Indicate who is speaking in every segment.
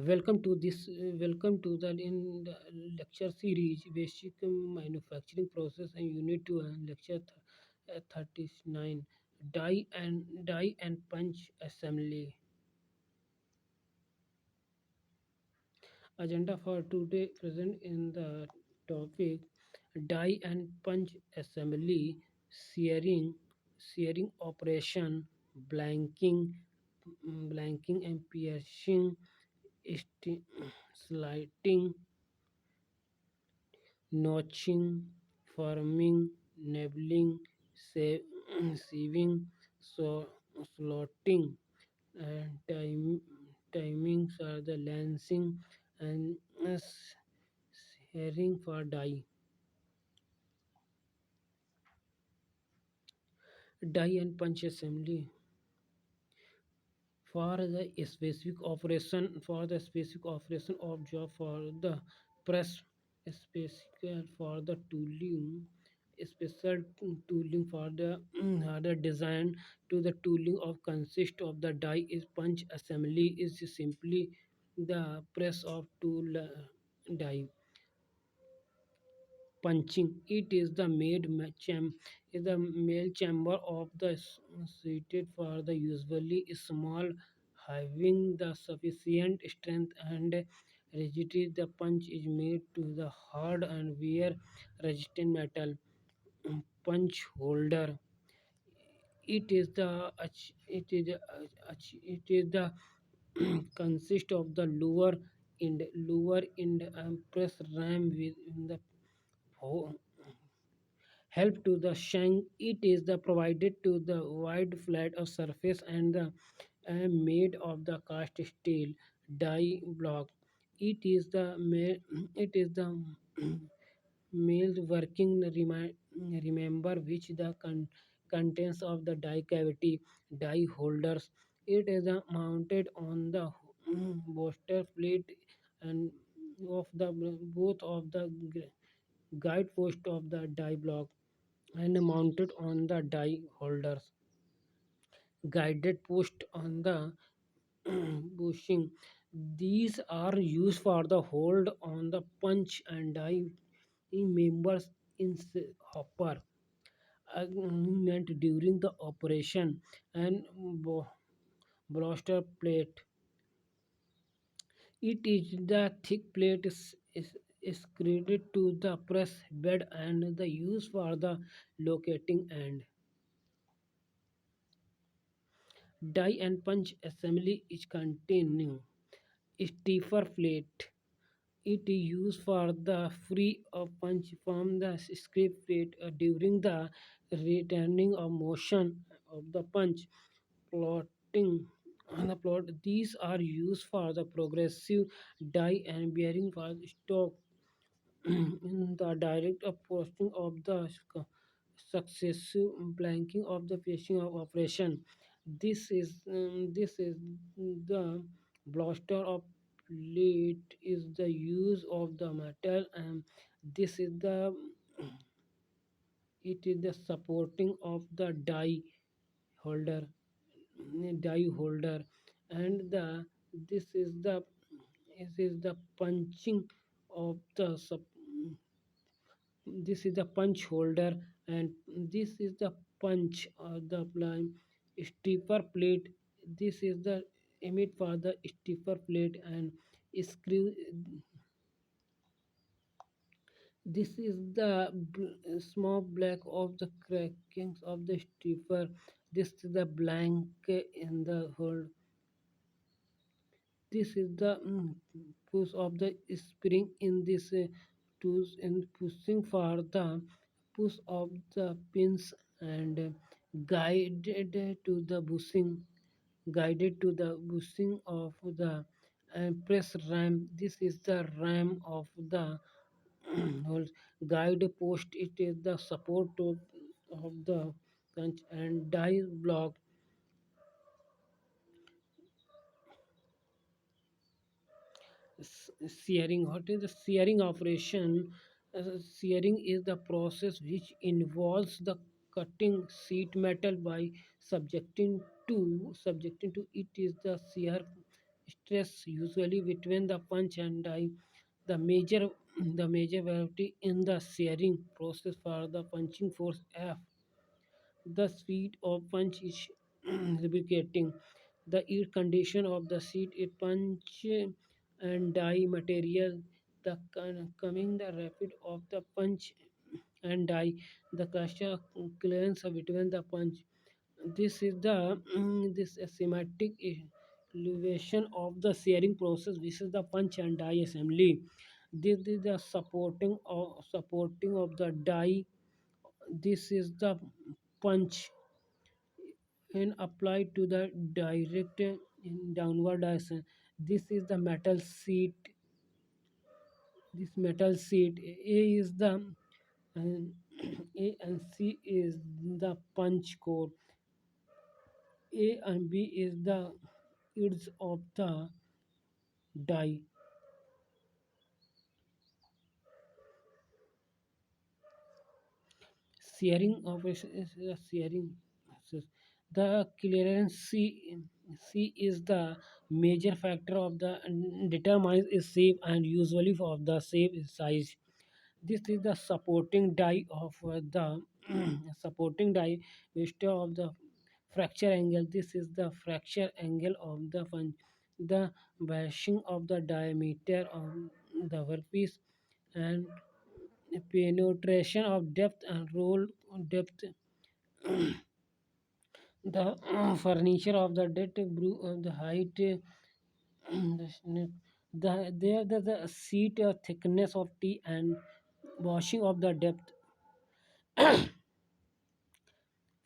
Speaker 1: Welcome to the lecture series Basic Manufacturing Process and Unit 2 and lecture 39 Die and Punch Assembly. Agenda for today present in the topic Die and Punch Assembly, Shearing, Shearing Operation, Blanking, Blanking and Piercing, sti- Sliding, notching, forming, nabbling, sieving, so, slotting, and timings are the lancing and shearing for die and punch assembly. For the specific operation of job for the press, special for the tooling, special tooling for the design to the tooling of consist of the die is punch assembly is simply the press of tool die punching. It is the is the male chamber of the suited for the usually small, having the sufficient strength and rigidity. The punch is made to the hard and wear resistant metal punch holder. It is the it is the consist of the lower end and press ram within the help to the shank. It is the provided to the wide flat of surface and the made of the cast steel die block. It is the male working remember which the contents of the die cavity die holders. It is mounted on the booster plate and of the both of the guide post of the die block and mounted on the die holders. Guided post on the bushing. These are used for the hold on the punch and die members in hopper meant during the operation and blaster plate. It is the thick plate is created to the press bed and the use for the locating end. Die and punch assembly is continue. Stiffer plate. It is used for the free of punch from the script plate during the returning of motion of the punch. Plotting the plot. These are used for the progressive die and bearing for stock in the direct posting of the successive blanking of the finishing of operation. This is the blaster of plate is the use of the metal and this is the it is the supporting of the holder die holder and the this is the punching of the this is the punch holder and this is the punch the line stiffer plate. This is the emit for the stiffer plate and screw. This is the small black of the crackings of the stiffer. This is the blank in the hole. This is the push of the spring in this tools and pushing for the push of the pins and guided to the bushing of the press ram. This is the ram of the whole guide post. It is the support of the punch and die block. Shearing. What is the shearing operation? Shearing is the process which involves the cutting sheet metal by subjecting to it is the shear stress usually between the punch and die. The major the major variety in the shearing process for the punching force F. The speed of punch is lubricating. The heat condition of the sheet it punch and die material. The coming the rapid of the punch and die. The cluster clearance between the punch. This is the this schematic elevation of the shearing process. This is the punch and die assembly. This is the supporting of the die. This is the punch and applied to the direct in downward direction. This is the metal sheet. This metal sheet A is the and A and C is the punch core. A and B is the edge of the die. Shearing operation is a shearing process. The clearance C is the major factor of the determines its shape and usually of the shape is size. This is the supporting die of the supporting die which of the fracture angle. This is the fracture angle of the punch. The bashing of the diameter of the workpiece and penetration of depth and roll depth. The furniture of the depth of the height. The seat thickness of T and washing of the depth.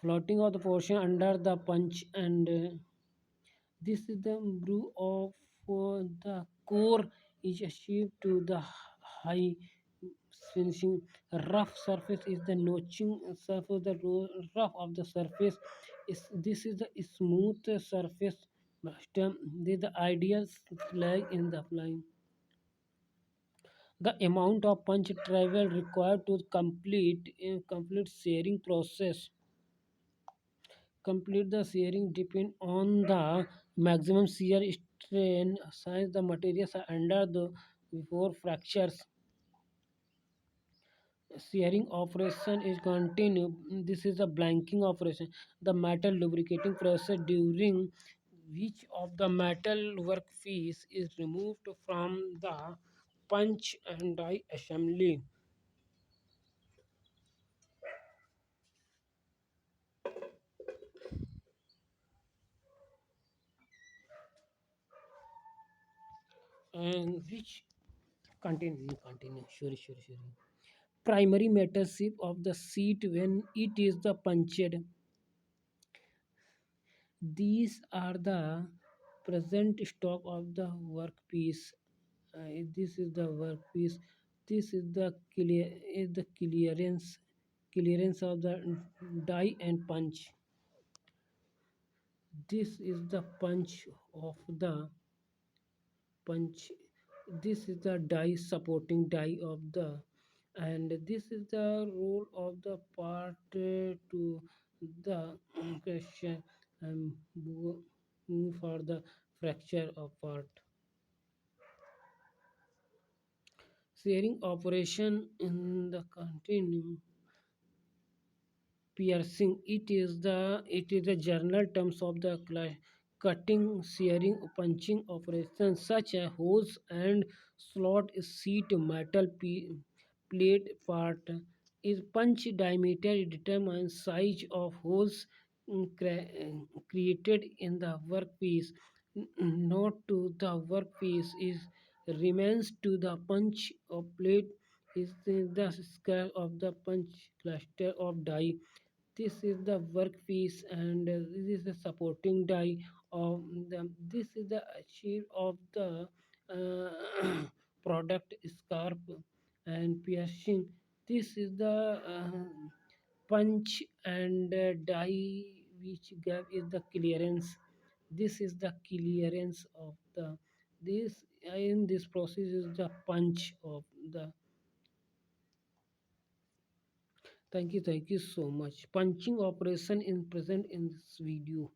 Speaker 1: Floating of the portion under the punch and this is the brew of the core is achieved to the high finishing. Rough surface is the notching surface. The rough of the surface is this is the smooth surface. Stem. This is the ideal slag in the applying. The amount of punch travel required to complete shearing process. Complete the shearing depend on the maximum shear strain since the materials are under the before fractures. Shearing operation is continued. This is a blanking operation. The metal lubricating process during which of the metal workpiece is removed from the punch and die assembly. And which continue. Sure. Primary metal shape of the seat when it is the punched. These are the present stock of the workpiece. This is the workpiece. This is the clearance of the die and punch. This is the punch of the punch. This is the die supporting die of the and this is the role of the part to the question and move for the fracture of part. Shearing operation in the continuum piercing. It is the general terms of the cutting, shearing, punching operations such as hose and slot sheet metal plate part is punch diameter determines size of holes created in the workpiece. Not to the workpiece is remains to the punch of plate is the scale of the punch cluster of die. This is the workpiece and this is the supporting die of the this is the achieve of the product scarp and piercing. This is the punch and die which gap is the clearance. This is the clearance of the this in this process is the punch of the. Thank you so much. Punching operation is present in this video.